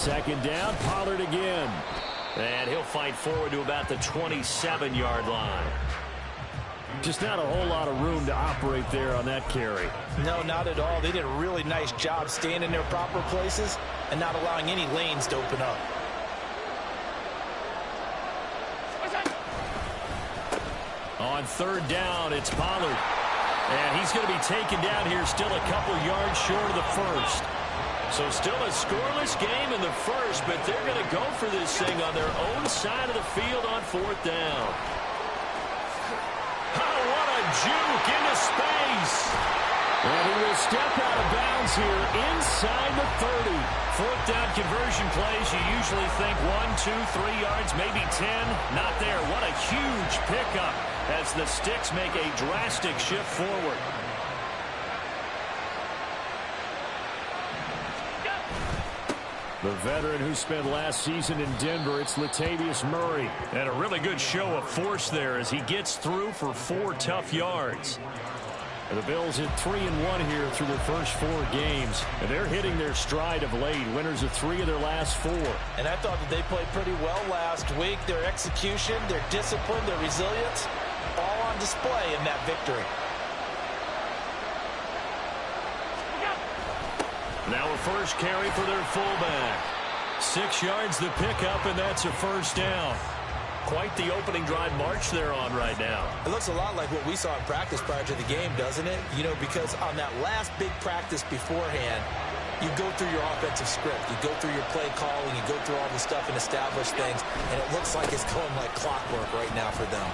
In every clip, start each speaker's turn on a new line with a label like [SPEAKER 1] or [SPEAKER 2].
[SPEAKER 1] Second down, Pollard again.
[SPEAKER 2] And he'll fight forward to about the 27-yard line.
[SPEAKER 1] Just not a whole lot of room to operate there on that carry.
[SPEAKER 3] No, not at all. They did a really nice job staying in their proper places and not allowing any lanes to open up.
[SPEAKER 1] On third down, it's Pollard. And he's going to be taken down here still a couple yards short of the first.
[SPEAKER 2] So still a scoreless game in the first, but they're going to go for this thing on their own side of the field on fourth down. Oh, what a juke into space.
[SPEAKER 1] And he will step out of bounds here inside the 30.
[SPEAKER 2] Fourth down conversion plays, you usually think 1, 2, 3 yards, maybe 10. Not there. What a huge pickup as the Sticks make a drastic shift forward.
[SPEAKER 1] The veteran who spent last season in Denver, it's Latavius Murray.
[SPEAKER 2] And a really good show of force there as he gets through for 4 tough yards.
[SPEAKER 1] And the Bills at 3-1 here through their first 4 games. And they're hitting their stride of late. Winners of 3 of their last 4.
[SPEAKER 3] And I thought that they played pretty well last week. Their execution, their discipline, their resilience, all on display in that victory.
[SPEAKER 2] Now a first carry for their fullback.
[SPEAKER 1] 6 yards the pickup, and that's a first down.
[SPEAKER 2] Quite the opening drive march they're on right now.
[SPEAKER 3] It looks a lot like what we saw in practice prior to the game, doesn't it? You know, because on that last big practice beforehand, you go through your offensive script. You go through your play calling. You go through all the stuff and establish things. And it looks like it's going like clockwork right now for them.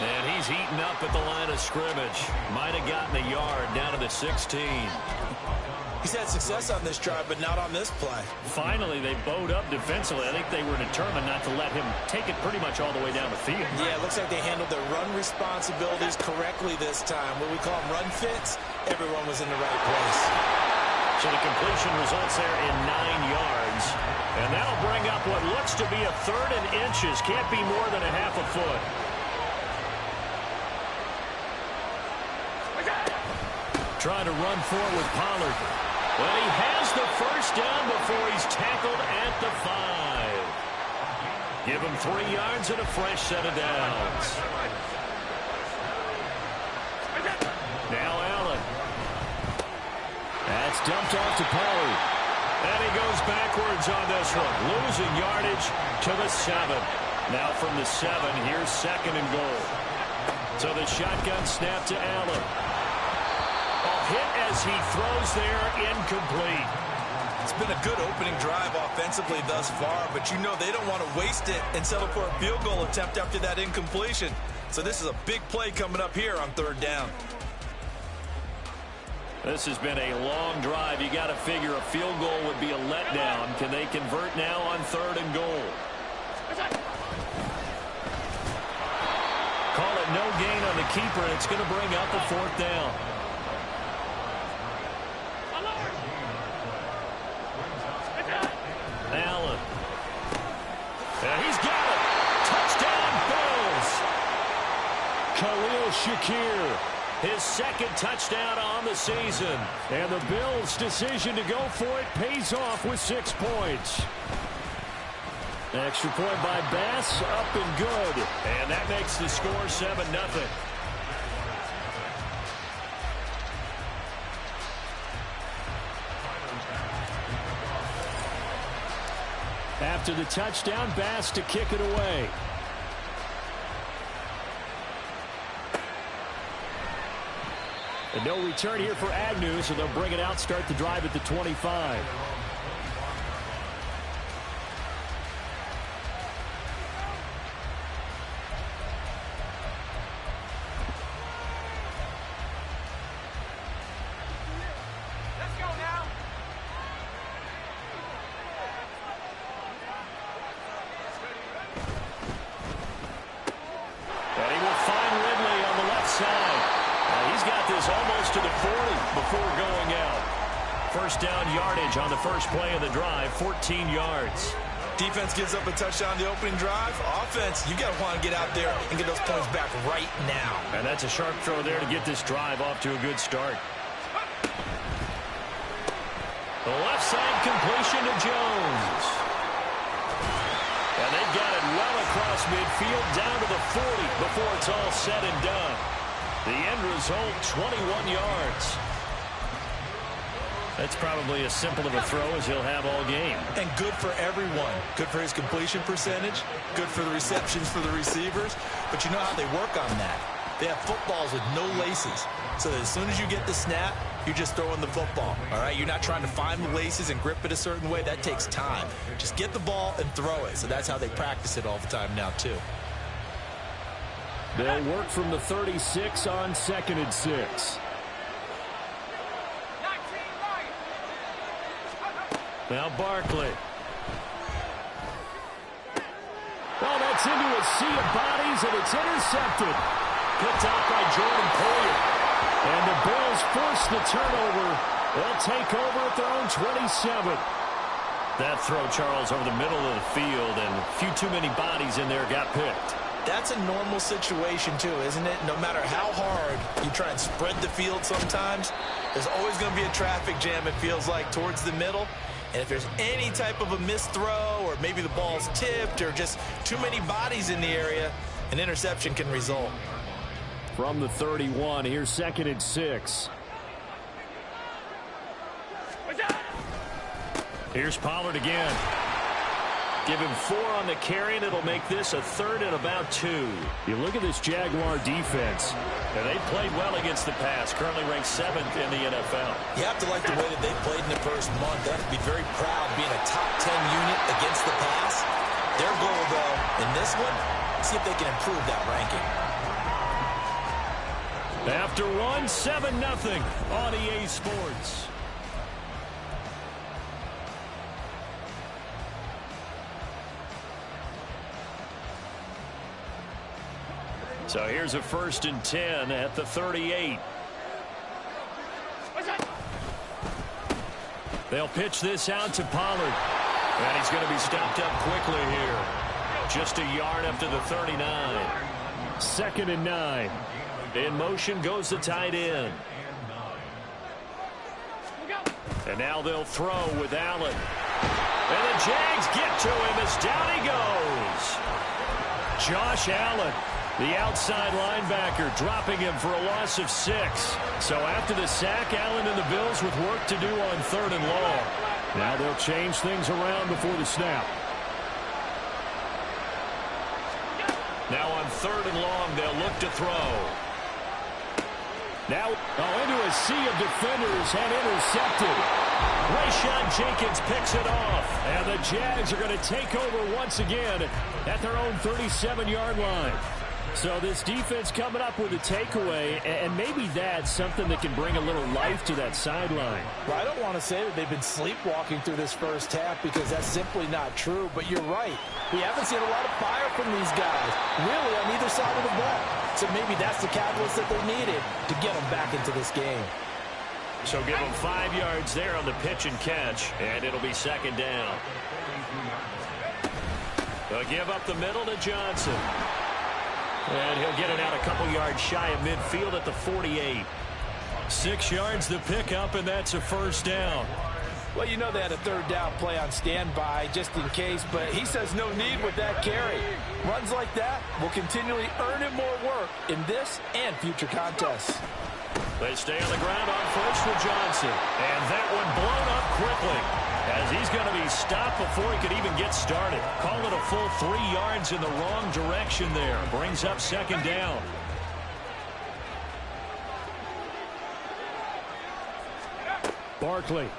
[SPEAKER 2] And he's heating up at the line of scrimmage. Might have gotten a yard down to the 16.
[SPEAKER 3] He's had success on this drive, but not on this play.
[SPEAKER 2] Finally, they bowed up defensively. I think they were determined not to let him take it pretty much all the way down the field.
[SPEAKER 3] Yeah, it looks like they handled their run responsibilities correctly this time. What we call them run fits, everyone was in the right place.
[SPEAKER 2] So the completion results there in 9 yards. And that'll bring up what looks to be a 3rd and inches. Can't be more than a half a foot.
[SPEAKER 1] Trying to run forward with Pollard.
[SPEAKER 2] Well, he has the first down before he's tackled at the 5. Give him 3 yards and a fresh set of downs.
[SPEAKER 1] Now Allen. That's dumped off to Pollard.
[SPEAKER 2] And he goes backwards on this one. Losing yardage to the 7. Now from the 7, here's 2nd and goal. So the shotgun snap to Allen. Hit as he throws there, incomplete.
[SPEAKER 3] It's been a good opening drive offensively thus far, but you know they don't want to waste it and settle for a field goal attempt after that incompletion. So this is a big play coming up here on 3rd down.
[SPEAKER 2] This has been a long drive. You got to figure a field goal would be a letdown. Can they convert now on 3rd and goal? Call it no gain on the keeper, and it's going to bring up a 4th down. Allen. And he's got it. Touchdown, Bills.
[SPEAKER 1] Khalil Shakir.
[SPEAKER 2] His 2nd touchdown on the season.
[SPEAKER 1] And the Bills' decision to go for it pays off with 6 points. Extra point by Bass, up and good.
[SPEAKER 2] And that makes the score 7-0.
[SPEAKER 1] After the touchdown, Bass to kick it away. And no return here for Agnew, so they'll bring it out, start the drive at the 25.
[SPEAKER 2] First down yardage on the first play of the drive, 14 yards.
[SPEAKER 3] Defense gives up a touchdown on the opening drive. Offense, you got to want to get out there and get those points back right now.
[SPEAKER 2] And that's a sharp throw there to get this drive off to a good start. The left side
[SPEAKER 1] completion to Jones. And they've got it well across midfield down to the 40 before it's all said and done. The end result, 21 yards. That's probably as simple of a throw as he'll have all game.
[SPEAKER 3] And good for everyone. Good for his completion percentage. Good for the receptions for the receivers. But you know how they work on that. They have footballs with no laces. So that as soon as you get the snap, you're just throwing the football. All right? You're not trying to find the laces and grip it a certain way. That takes time. Just get the ball and throw it. So that's how they practice it all the time now, too.
[SPEAKER 1] They'll work from the 36 on 2nd and 6. Now Barkley. Well, that's into a sea of bodies, and it's intercepted. Picked out by Jordan Poyer. And the Bills force the turnover. They'll take over at their own 27. That throw, Charles, over the middle of the field, and a few too many bodies in there got picked.
[SPEAKER 3] That's a normal situation, too, isn't it? No matter how hard you try and spread the field sometimes, there's always going to be a traffic jam, it feels like, towards the middle. And if there's any type of a missed throw or maybe the ball's tipped or just too many bodies in the area, an interception can result.
[SPEAKER 1] From the 31, here's 2nd and 6. Here's Pollard again. Give him 4 on the carry, and it'll make this a 3rd and about 2. You look at this Jaguar defense, and they played well against the pass, currently ranked 7th in the NFL.
[SPEAKER 3] You have to like the way that they played in the first month. They have to be very proud being a top 10 unit against the pass. Their goal, though, in this one, see if they can improve that ranking.
[SPEAKER 1] After one, 7-0 on EA Sports. So here's a 1st and 10 at the 38. They'll pitch this out to Pollard. And he's going to be stopped up quickly here. Just a yard up to the 39. 2nd and 9. In motion goes the tight end. And now they'll throw with Allen. And the Jags get to him as down he goes. Josh Allen, the outside linebacker, dropping him for a loss of 6. So after the sack, Allen and the Bills with work to do on 3rd and long. Now they'll change things around before the snap. Now on 3rd and long, they'll look to throw. Now into a sea of defenders and intercepted. Rayshon Jenkins picks it off. And the Jags are going to take over once again at their own 37-yard line. So this defense coming up with a takeaway, and maybe that's something that can bring a little life to that sideline.
[SPEAKER 3] Well, I don't want to say that they've been sleepwalking through this first half because that's simply not true, but you're right. We haven't seen a lot of fire from these guys, really, on either side of the ball. So maybe that's the catalyst that they needed to get them back into this game.
[SPEAKER 1] So give them 5 yards there on the pitch and catch, and it'll be 2nd down. They'll give up the middle to Johnson. And he'll get it out a couple yards shy of midfield at the 48. 6 yards the pickup, and that's a 1st down.
[SPEAKER 3] Well, you know they had a 3rd down play on standby just in case, but he says no need with that carry. Runs like that will continually earn him more work in this and future contests.
[SPEAKER 1] They stay on the ground on 1st with Johnson. And that one blown up quickly, as he's going to be stopped before he could even get started. Call it a full 3 yards in the wrong direction there. Brings up 2nd down. Barkley.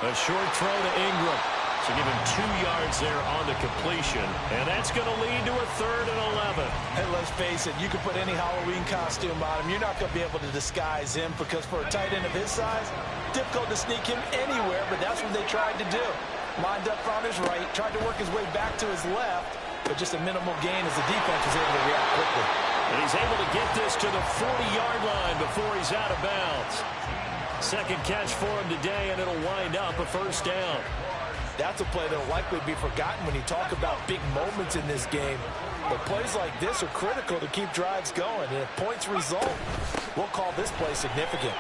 [SPEAKER 1] A short throw to Ingram. So give him 2 yards there on the completion. And that's going to lead to a 3rd and 11.
[SPEAKER 3] Hey, let's face it, you can put any Halloween costume on him. You're not going to be able to disguise him because for a tight end of his size, difficult to sneak him anywhere, but that's what they tried to do. Lined up on his right, tried to work his way back to his left, but just a minimal gain as the defense was able to react quickly.
[SPEAKER 1] And he's able to get this to the 40-yard line before he's out of bounds. 2nd catch for him today, and it'll wind up a 1st down.
[SPEAKER 3] That's a play that will likely be forgotten when you talk about big moments in this game. But plays like this are critical to keep drives going. And if points result, we'll call this play significant.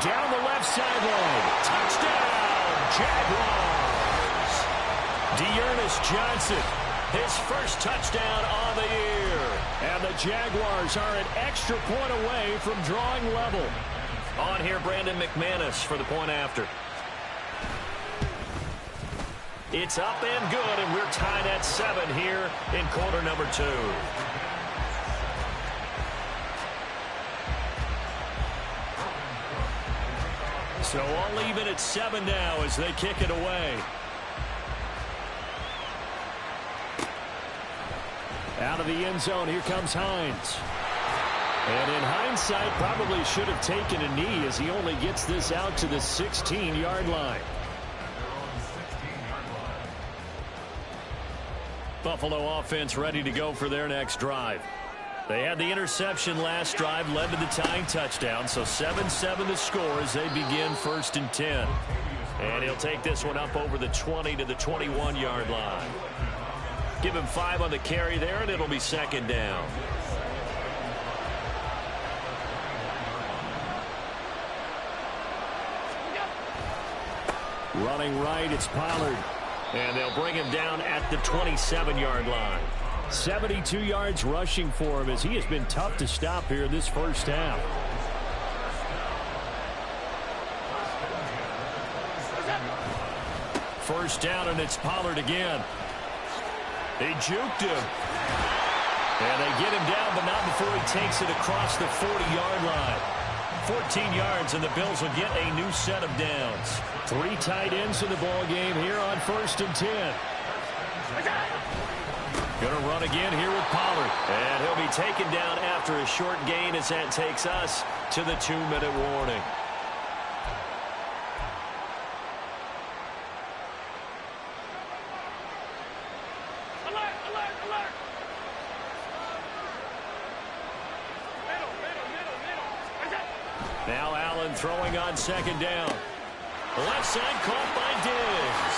[SPEAKER 1] Down the left sideline. Touchdown, Jaguars. Dearness Johnson, his first touchdown on the year. And the Jaguars are an extra point away from drawing level.
[SPEAKER 2] On here, Brandon McManus for the point after. It's up and good, and we're tied at 7 here in quarter number 2. So all even at 7 now as they kick it away.
[SPEAKER 1] Out of the end zone, here comes Hines. And in hindsight, probably should have taken a knee as he only gets this out to the 16-yard line.
[SPEAKER 2] Buffalo offense ready to go for their next drive. They had the interception last drive, led to the tying touchdown, so 7-7 the score as they begin 1st and 10. And he'll take this one up over the 20 to the 21-yard line. Give him 5 on the carry there, and it'll be 2nd down.
[SPEAKER 1] Running right, it's Pollard.
[SPEAKER 2] And they'll bring him down at the 27-yard line.
[SPEAKER 1] 72 yards rushing for him as he has been tough to stop here this first half.
[SPEAKER 2] First down, and it's Pollard again. They juked him. And they get him down, but not before he takes it across the 40-yard line. 14 yards, and the Bills will get a new set of downs.
[SPEAKER 1] 3 tight ends in the ball game here on 1st and 10.
[SPEAKER 2] Going to run again here with Pollard. And he'll be taken down after a short gain as that takes us to the 2-minute warning.
[SPEAKER 4] Alert, alert, alert.
[SPEAKER 2] Now Allen throwing on 2nd down. Left side caught by Diggs.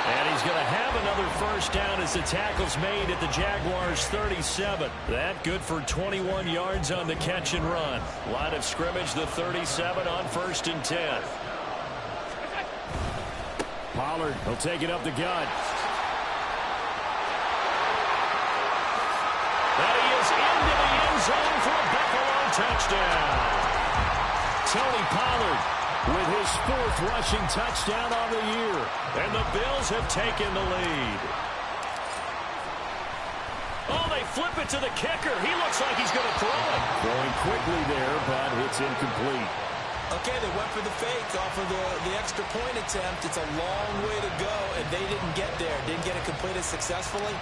[SPEAKER 2] And he's going to have another first down as the tackle's made at the Jaguars' 37. That good for 21 yards on the catch and run. Line of scrimmage, the 37 on 1st and 10.
[SPEAKER 1] Pollard, he'll take it up the gut.
[SPEAKER 2] And he is into the end zone for a Buffalo touchdown.
[SPEAKER 1] Tony Pollard with his 4th rushing touchdown on the year.
[SPEAKER 2] And the Bills have taken the lead. Oh, they flip it to the kicker. He looks like he's going to throw it.
[SPEAKER 1] Going quickly there, but it's incomplete.
[SPEAKER 3] Okay, they went for the fake off of the extra point attempt. It's a long way to go, and they didn't get there. Didn't get it completed successfully.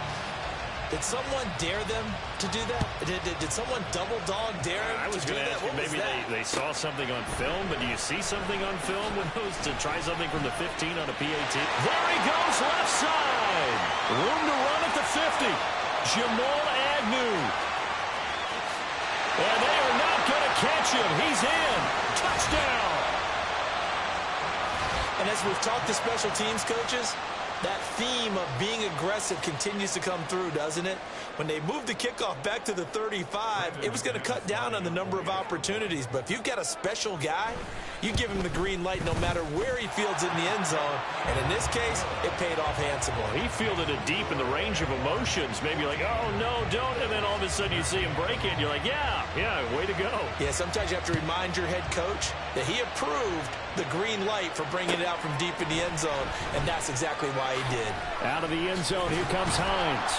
[SPEAKER 3] Did someone dare them to do that? Did someone double dog dare them
[SPEAKER 2] I was
[SPEAKER 3] to do
[SPEAKER 2] going to
[SPEAKER 3] that?
[SPEAKER 2] ask you, maybe they saw something on film, but do you see something on film when those to try something from the 15 on a PAT?
[SPEAKER 1] There he goes left side. Room to run at the 50. Jamal Agnew. And they are not going to catch him. He's in. Touchdown.
[SPEAKER 3] And as we've talked to special teams coaches, that theme of being aggressive continues to come through, doesn't it? When they moved the kickoff back to the 35, it was going to cut down on the number of opportunities. But if you've got a special guy, you give him the green light no matter where he fields in the end zone. And in this case, it paid off handsomely.
[SPEAKER 2] He fielded it deep in the range of emotions. Maybe like, oh, no, don't. And then all of a sudden you see him break it. And you're like, yeah, way to go.
[SPEAKER 3] Yeah, sometimes you have to remind your head coach that he approved the green light for bringing it out from deep in the end zone. And that's exactly why he did.
[SPEAKER 1] Out of the end zone, here comes Hines.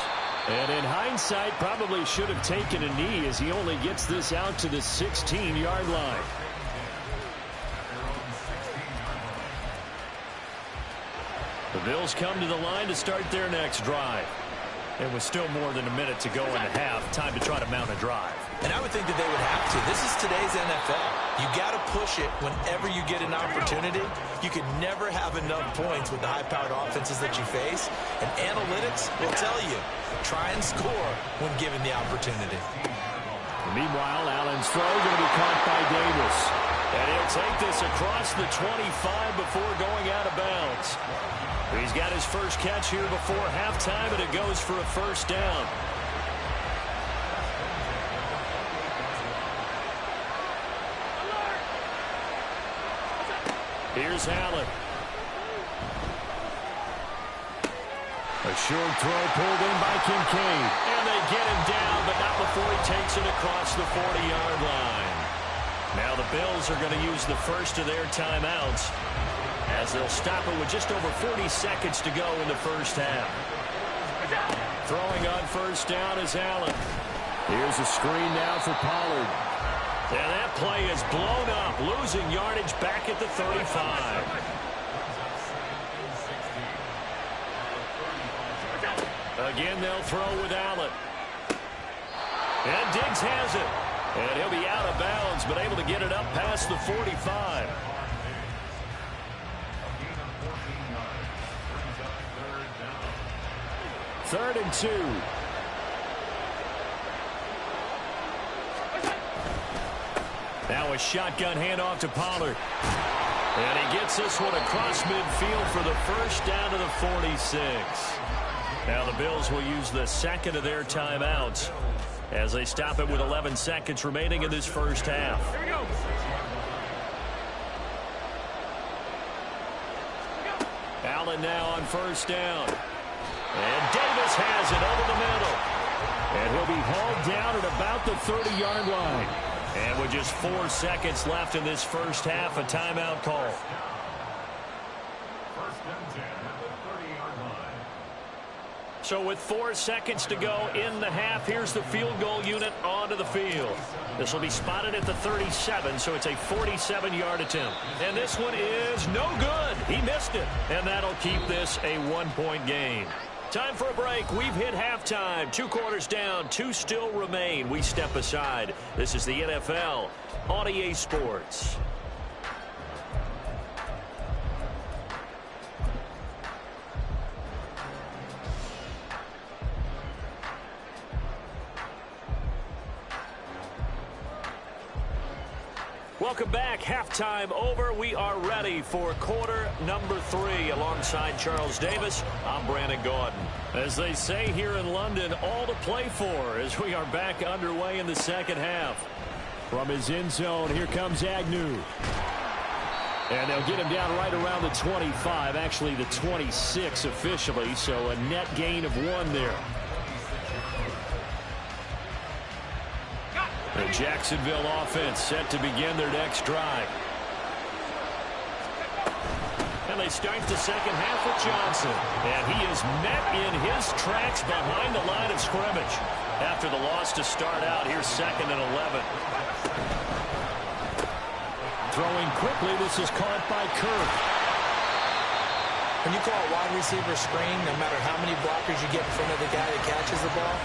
[SPEAKER 1] And in hindsight, probably should have taken a knee as he only gets this out to the 16-yard line.
[SPEAKER 2] The Bills come to the line to start their next drive. And with still more than a minute to go in the half, time to try to mount a drive.
[SPEAKER 3] And I would think that they would have to. This is today's NFL. You got to push it whenever you get an opportunity. You can never have enough points with the high-powered offenses that you face. And analytics will tell you, try and score when given the opportunity.
[SPEAKER 1] Meanwhile, Allen's throw going to be caught by Davis.
[SPEAKER 2] And he'll take this across the 25 before going out of bounds. He's got his first catch here before halftime, and it goes for a first down. Here's Allen. A short throw pulled in by Kincaid. And they get him down, but not before he takes it across the 40-yard line. Now the Bills are going to use the first of their timeouts as they'll stop it with just over 40 seconds to go in the first half. Throwing on first down is Allen.
[SPEAKER 1] Here's a screen now for Pollard.
[SPEAKER 2] And that play is blown up, losing yardage back at the 35. Again, they'll throw with Allen. And Diggs has it. And he'll be out of bounds, but able to get it up past the 45. Third and 2. Now a shotgun handoff to Pollard. And he gets this one across midfield for the first down to the 46. Now the Bills will use the second of their timeouts as they stop it with 11 seconds remaining in this first half.
[SPEAKER 4] Here we go.
[SPEAKER 2] Allen now on first down. And Davis has it over the middle.
[SPEAKER 1] And he'll be hauled down at about the 30-yard line.
[SPEAKER 2] And with just 4 seconds left in this first half, a timeout call. So with 4 seconds to go in the half, here's the field goal unit onto the field. This will be spotted at the 37, so it's a 47-yard attempt. And this one is no good. He missed it. And that'll keep this a 1-point game. Time for a break. We've hit halftime. 2 quarters down. 2 still remain. We step aside. This is the NFL on EA Sports. Welcome back. Halftime over. We are ready for quarter number 3 alongside Charles Davis. I'm Brandon Gordon. As they say here in London, all to play for as we are back underway in the second half.
[SPEAKER 1] From his end zone, here comes Agnew. And they'll get him down right around the 25, actually the 26 officially, so a net gain of 1 there.
[SPEAKER 2] The Jacksonville offense set to begin their next drive. And they start the second half with Johnson. And he is met in his tracks behind the line of scrimmage. After the loss to start out, here's 2nd and 11.
[SPEAKER 1] Throwing quickly, this is caught by Kirk.
[SPEAKER 3] When you call a wide receiver screen, no matter how many blockers you get in front of the guy that catches the ball,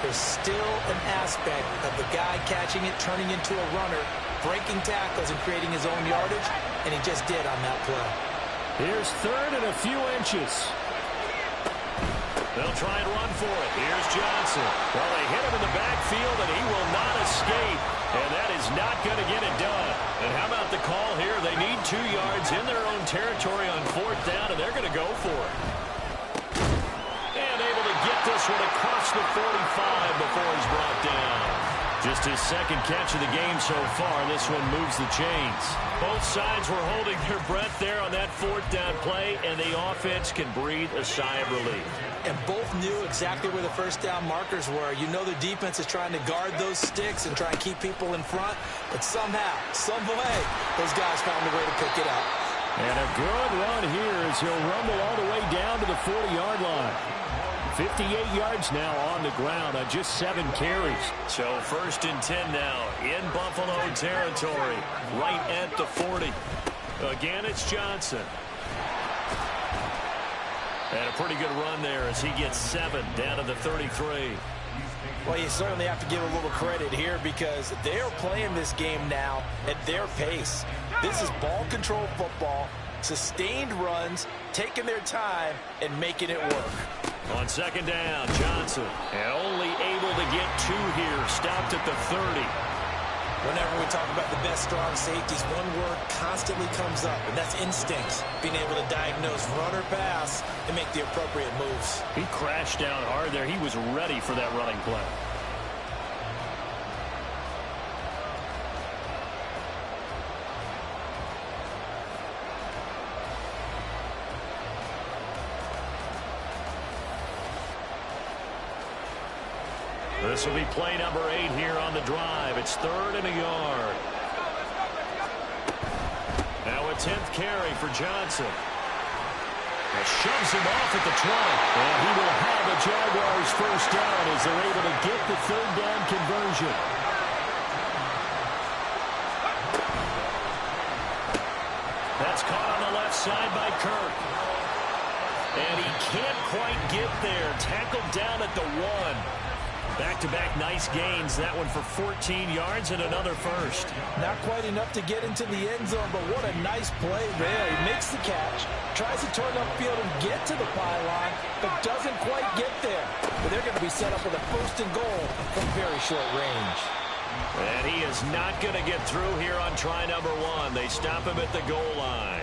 [SPEAKER 3] there's still an aspect of the guy catching it, turning into a runner, breaking tackles and creating his own yardage, and he just did on that play.
[SPEAKER 1] Here's 3rd and a few inches.
[SPEAKER 2] They'll try and run for it. Here's Johnson. Well, they hit him in the backfield, and he will not escape. And that is not going to get it done. And how about the call here? They need 2 yards in their own territory on 4th down, and they're going to go for it. And able to get this one across the 45 before he's brought down. Just his 2nd catch of the game so far. This one moves the chains. Both sides were holding their breath there on that 4th down play, and the offense can breathe a sigh of relief.
[SPEAKER 3] And both knew exactly where the first down markers were. You know the defense is trying to guard those sticks and try and keep people in front, but somehow, some way, those guys found a way to pick it up.
[SPEAKER 1] And a good run here as he'll rumble all the way down to the 40-yard line. 58 yards now on the ground on just 7 carries.
[SPEAKER 2] So 1st and 10 now in Buffalo territory, right at the 40. Again, it's Johnson. And a pretty good run there as he gets 7 down to the 33.
[SPEAKER 5] Well, you certainly have to give a little credit here because they're playing this game now at their pace. This is ball control football, sustained runs, taking their time, and making it work.
[SPEAKER 2] On 2nd down, Johnson, and only able to get 2 here, stopped at the 30.
[SPEAKER 3] Whenever we talk about the best strong safeties, one word constantly comes up, and that's instincts. Being able to diagnose run or pass and make the appropriate moves.
[SPEAKER 2] He crashed down hard there. He was ready for that running play. This will be play number 8 here on the drive. It's 3rd and a yard. Now a 10th carry for Johnson. Shoves him off at the 20. And he will have a Jaguars first down as they're able to get the 3rd down conversion. That's caught on the left side by Kirk. And he can't quite get there. Tackled down at the 1. Back-to-back nice gains. That one for 14 yards and another first.
[SPEAKER 5] Not quite enough to get into the end zone, but what a nice play there. He makes the catch, tries to turn upfield and get to the pylon, but doesn't quite get there. But they're going to be set up with a 1st and goal from very short range.
[SPEAKER 2] And he is not going to get through here on try number 1. They stop him at the goal line.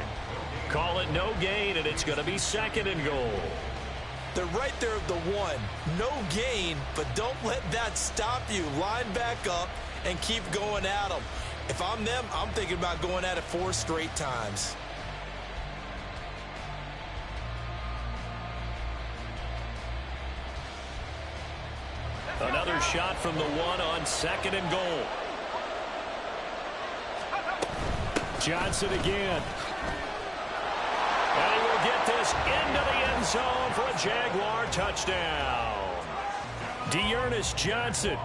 [SPEAKER 2] Call it no gain, and it's going to be 2nd and goal.
[SPEAKER 5] They're right there at the 1. No gain, but don't let that stop you. Line back up and keep going at them. If I'm them, I'm thinking about going at it 4 straight times.
[SPEAKER 2] Another shot from the 1 on 2nd and goal. Johnson again. And he will get this into the end zone for a Jaguar touchdown. Dearness Johnson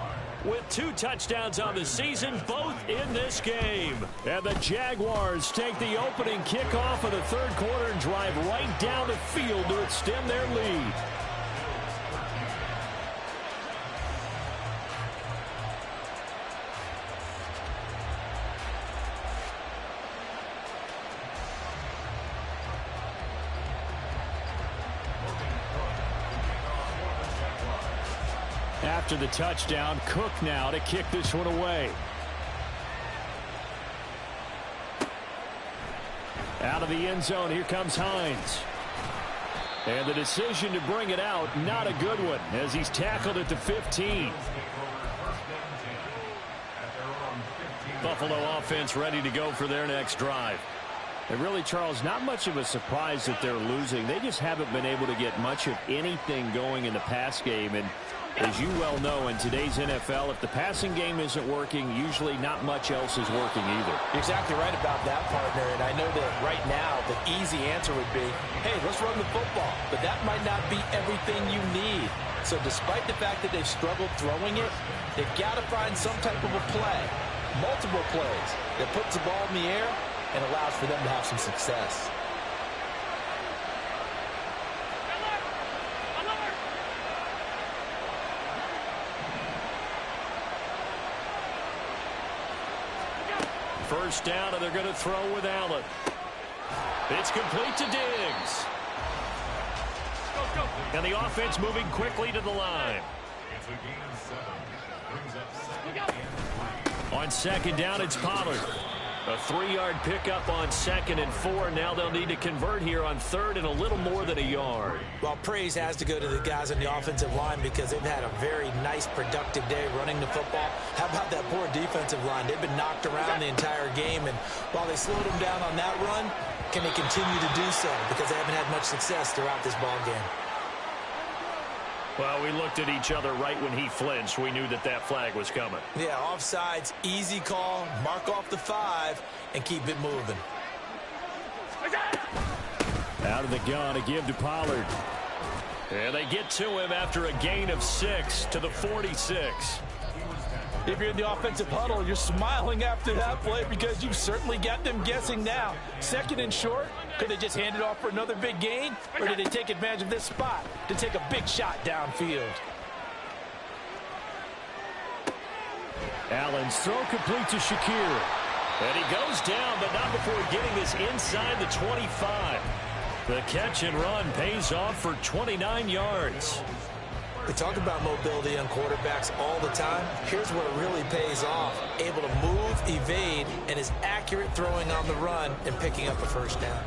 [SPEAKER 2] with 2 touchdowns on the season, both in this game. And the Jaguars take the opening kickoff of the 3rd quarter and drive right down the field to extend their lead. After the touchdown, Cook now to kick this one away. Out of the end zone, here comes Hines. And the decision to bring it out, not a good one, as he's tackled at the 15. Buffalo offense ready to go for their next drive. And really, Charles, not much of a surprise that they're losing. They just haven't been able to get much of anything going in the pass game. And as you well know, in today's NFL, if the passing game isn't working, usually not much else is working either.
[SPEAKER 5] You're exactly right about that, partner. And I know that right now the easy answer would be, hey, let's run the football. But that might not be everything you need. So despite the fact that they've struggled throwing it, they've got to find some type of a play, multiple plays, that puts the ball in the air and allows for them to have some success.
[SPEAKER 2] First down, and they're going to throw with Allen. It's complete to Diggs. And the offense moving quickly to the line. On 2nd down, it's Pollard. A 3-yard pickup on 2nd and 4. Now they'll need to convert here on 3rd and a little more than a yard.
[SPEAKER 3] Well, praise has to go to the guys on the offensive line because they've had a very nice, productive day running the football. How about that poor defensive line? They've been knocked around the entire game, and while they slowed them down on that run, can they continue to do so? Because they haven't had much success throughout this ball game.
[SPEAKER 2] Well, we looked at each other right when he flinched. We knew that that flag was coming.
[SPEAKER 3] Yeah, offsides, easy call, mark off the 5, and keep it moving.
[SPEAKER 2] Out of the gun, a give to Pollard. And they get to him after a gain of 6 to the 46.
[SPEAKER 5] If you're in the offensive huddle, you're smiling after that play because you've certainly got them guessing now. 2nd and short, could they just hand it off for another big gain? Or did they take advantage of this spot to take a big shot downfield?
[SPEAKER 2] Allen's throw complete to Shakir. And he goes down, but not before getting this inside the 25. The catch and run pays off for 29 yards.
[SPEAKER 3] We talk about mobility on quarterbacks all the time. Here's where it really pays off. Able to move, evade, and is accurate throwing on the run and picking up a first down.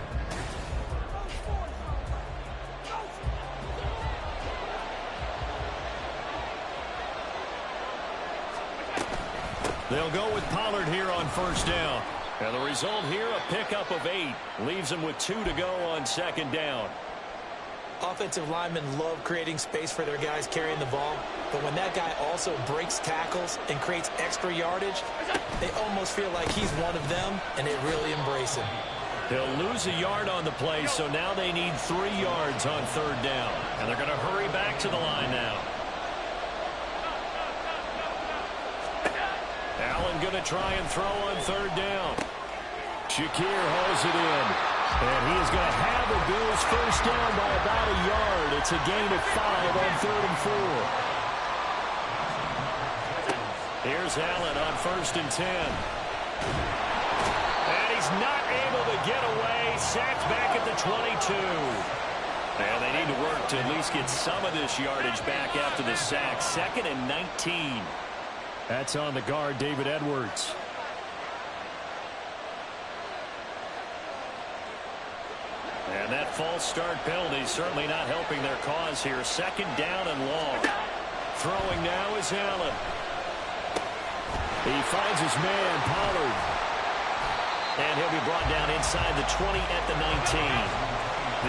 [SPEAKER 2] They'll go with Pollard here on 1st down. And the result here, a pickup of 8. Leaves them with 2 to go on 2nd down.
[SPEAKER 3] Offensive linemen love creating space for their guys carrying the ball. But when that guy also breaks tackles and creates extra yardage, they almost feel like he's one of them, and they really embrace him.
[SPEAKER 2] They'll lose a yard on the play, so now they need 3 yards on 3rd down. And they're going to hurry back to the line now. Allen going to try and throw on 3rd down. Shakir holds it in. And he is going to have the Bills first down by about a yard. It's a gain of 5 on 3rd and 4. Here's Allen on 1st and 10. And he's not able to get away. Sacked back at the 22. And they need to work to at least get some of this yardage back after the sack. 2nd and 19.
[SPEAKER 1] That's on the guard, David Edwards.
[SPEAKER 2] And that false start penalty certainly not helping their cause here. 2nd down and long. Throwing now is Allen. He finds his man, Pollard. And he'll be brought down inside the 20 at the 19.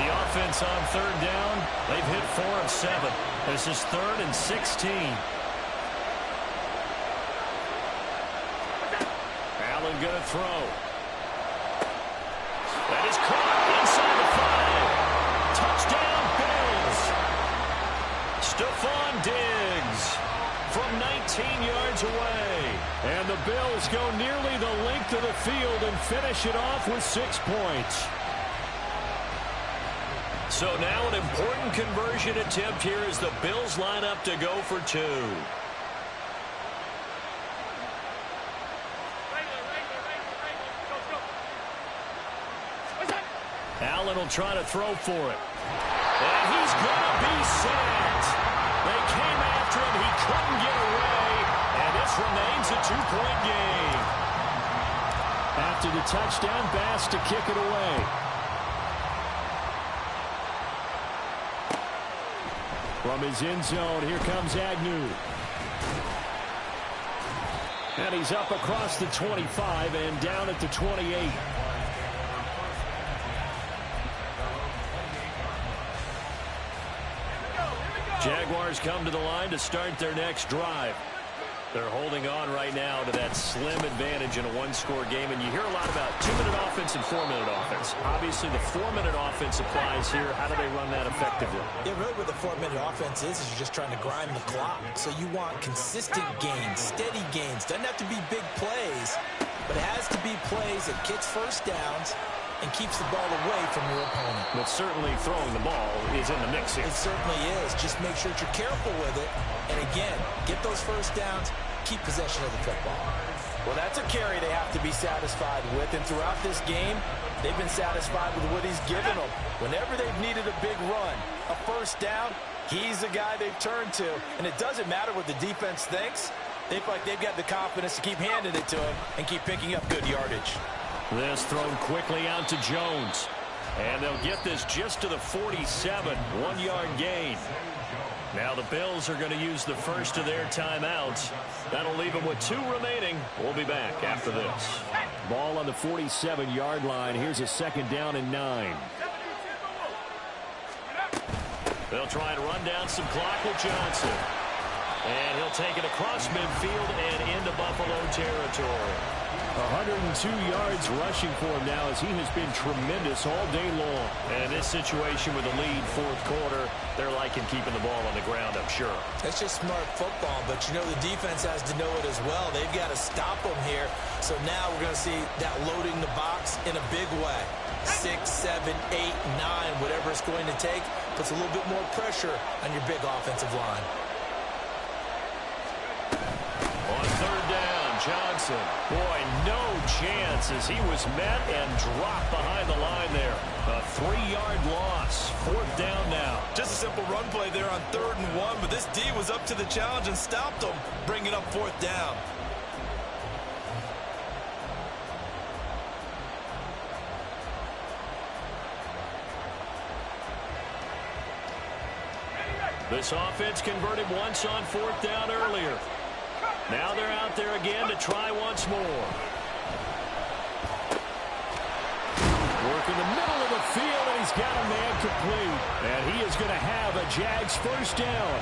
[SPEAKER 2] The offense on 3rd down, they've hit 4 of 7. This is 3rd and 16. Allen going to throw. That is caught inside the 5. Touchdown, Bills. Stephon Diggs from 19 yards away. And the Bills go nearly the length of the field and finish it off with 6 points. So now an important conversion attempt here as the Bills line up to go for 2. Allen will try to throw for it. And he's going to be sacked. They came after him. He couldn't get away. And this remains a 2-point game.
[SPEAKER 1] After the touchdown, Bass to kick it away. From his end zone, here comes Agnew. And he's up across the 25 and down at the 28.
[SPEAKER 2] Jaguars come to the line to start their next drive. They're holding on right now to that slim advantage in a 1-score game, and you hear a lot about 2-minute offense and 4-minute offense. Obviously, the 4-minute offense applies here. How do they run that effectively?
[SPEAKER 3] Yeah, really what the 4-minute offense is you're just trying to grind the clock. So you want consistent gains, steady gains. Doesn't have to be big plays, but it has to be plays that gets first downs and keeps the ball away from your opponent.
[SPEAKER 2] But certainly throwing the ball is in the mix here.
[SPEAKER 3] It certainly is. Just make sure that you're careful with it. And again, get those first downs, keep possession of the football.
[SPEAKER 5] Well, that's a carry they have to be satisfied with. And throughout this game, they've been satisfied with what he's given them. Whenever they've needed a big run, a first down, he's the guy they've turned to. And it doesn't matter what the defense thinks. They feel like they've got the confidence to keep handing it to him and keep picking up good yardage.
[SPEAKER 2] This thrown quickly out to Jones. And they'll get this just to the 47, 1-yard gain. Now the Bills are going to use the first of their timeouts. That'll leave them with 2 remaining. We'll be back after this.
[SPEAKER 1] Ball on the 47-yard line. Here's a 2nd down and 9.
[SPEAKER 2] They'll try to run down some clock with Johnson. And he'll take it across midfield and into Buffalo territory.
[SPEAKER 1] 102 yards rushing for him now as he has been tremendous all day long.
[SPEAKER 2] And this situation with the lead 4th quarter, they're liking keeping the ball on the ground, I'm sure.
[SPEAKER 3] That's just smart football, but you know the defense has to know it as well. They've got to stop them here. So now we're going to see that loading the box in a big way. 6, 7, 8, 9, whatever it's going to take, puts a little bit more pressure on your big offensive line.
[SPEAKER 2] On 3rd down, Johnson. Boy, no chance as he was met and dropped behind the line there. A 3-yard loss. 4th down now.
[SPEAKER 5] Just a simple run play there on 3rd and 1, but this D was up to the challenge and stopped him, bringing up 4th down.
[SPEAKER 2] This offense converted once on 4th down earlier. Now they're out there again to try once more. Work in the middle of the field, and he's got a man complete. And he is going to have a Jags first down.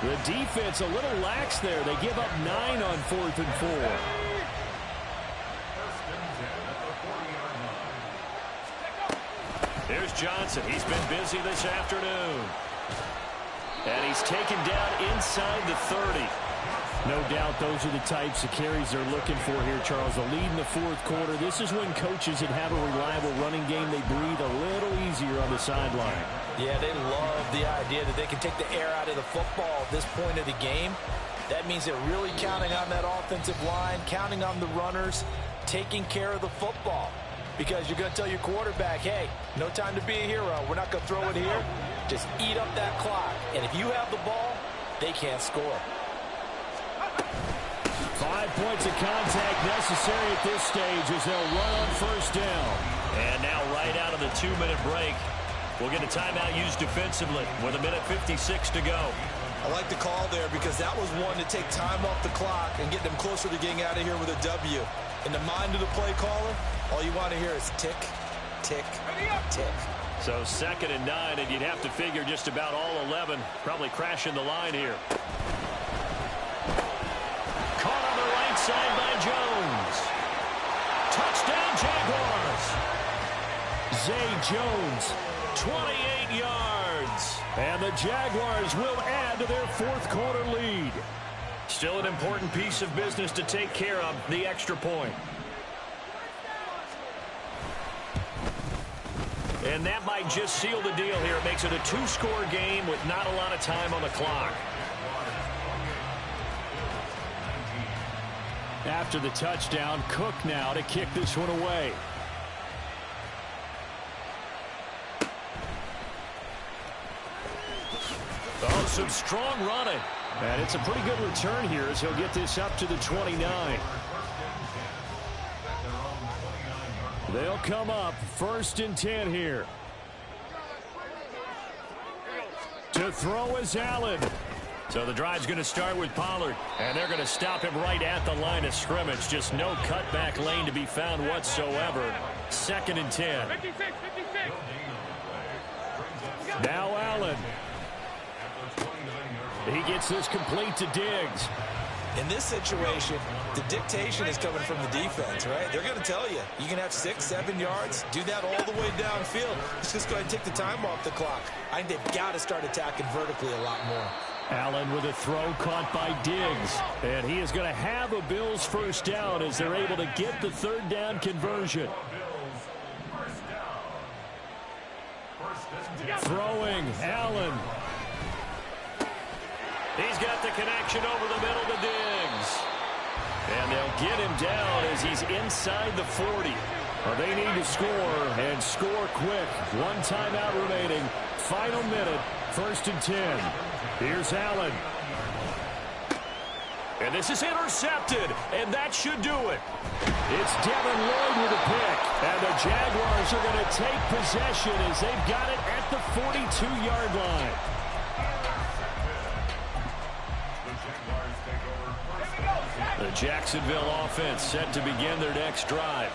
[SPEAKER 1] The defense a little lax there. They give up 9 on 4th and 4.
[SPEAKER 2] Here's Johnson. He's been busy this afternoon. And he's taken down inside the 30.
[SPEAKER 1] No doubt those are the types of carries they're looking for here, Charles. The lead in the 4th quarter. This is when coaches that have a reliable running game, they breathe a little easier on the sideline.
[SPEAKER 5] Yeah, they love the idea that they can take the air out of the football at this point of the game. That means they're really counting on that offensive line, counting on the runners, taking care of the football. Because you're going to tell your quarterback, hey, no time to be a hero. We're not going to throw it here. Just eat up that clock. And if you have the ball, they can't score.
[SPEAKER 1] 5 points of contact necessary at this stage as they'll run on 1st down.
[SPEAKER 2] And now right out of the 2-minute break, we'll get a timeout used defensively with 1:56 to go.
[SPEAKER 3] I like the call there because that was one to take time off the clock and get them closer to getting out of here with a W. In the mind of the play caller, all you want to hear is tick, tick, tick.
[SPEAKER 2] So 2nd and 9, and you'd have to figure just about all 11 probably crashing the line here. Caught on the right side by Jones. Touchdown, Jaguars.
[SPEAKER 1] Zay Jones,
[SPEAKER 2] 28 yards.
[SPEAKER 1] and the Jaguars will add to their 4th quarter lead.
[SPEAKER 2] Still an important piece of business to take care of, the extra point. And that might just seal the deal here. It makes it a 2-score game with not a lot of time on the clock.
[SPEAKER 1] After the touchdown, Cook now to kick this one away.
[SPEAKER 2] Oh, some strong running.
[SPEAKER 1] And it's a pretty good return here as he'll get this up to the 29. They'll come up 1st and 10 here. To throw is Allen.
[SPEAKER 2] So the drive's going to start with Pollard, and they're going to stop him right at the line of scrimmage. Just no cutback lane to be found whatsoever. 2nd and 10.
[SPEAKER 4] 56, 56.
[SPEAKER 1] Now Allen. He gets this complete to Diggs.
[SPEAKER 3] In this situation, the dictation is coming from the defense, right? They're going to tell you, you can have 6, 7 yards, do that all the way downfield. Let's just go ahead and take the time off the clock. I think they've got to start attacking vertically a lot more.
[SPEAKER 1] Allen with a throw caught by Diggs. And he is going to have a Bills 1st down as they're able to get the 3rd down conversion. Throwing, Allen.
[SPEAKER 2] He's got the connection over the middle to Diggs. And they'll get him down as he's inside the 40.
[SPEAKER 1] Well, they need to score and score quick. 1 timeout remaining. Final minute, 1st and 10. Here's Allen.
[SPEAKER 2] And this is intercepted, and that should do it.
[SPEAKER 1] It's Devin Lloyd with a pick. And the Jaguars are going to take possession as they've got it at the 42-yard line.
[SPEAKER 2] The Jacksonville offense set to begin their next drive.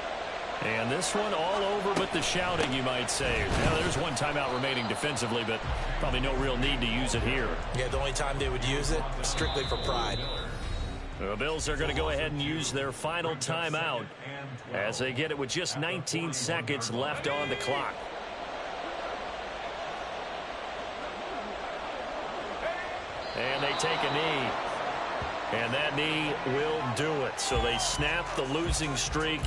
[SPEAKER 2] And this one all over but the shouting, you might say. Now, there's 1 timeout remaining defensively, but probably no real need to use it here.
[SPEAKER 3] Yeah, the only time they would use it, strictly for pride.
[SPEAKER 2] The Bills are going to go ahead and use their final timeout as they get it with just 19 seconds left on the clock. And they take a knee. And that knee will do it. So they snap the losing streak.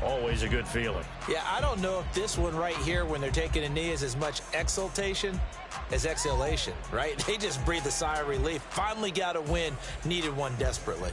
[SPEAKER 2] Always a good feeling.
[SPEAKER 3] Yeah, I don't know if this one right here when they're taking a knee is as much exultation as exhalation, right? They just breathe a sigh of relief. Finally got a win. Needed one desperately.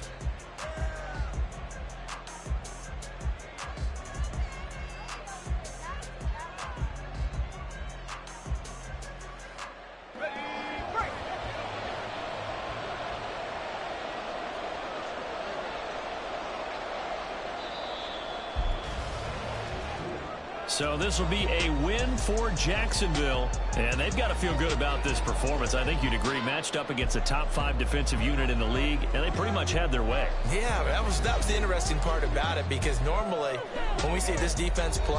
[SPEAKER 2] So this will be a win for Jacksonville, and they've got to feel good about this performance. I think you'd agree, matched up against a top 5 defensive unit in the league, and they pretty much had their way.
[SPEAKER 3] Yeah, that was the interesting part about it, because normally when we see this defense play,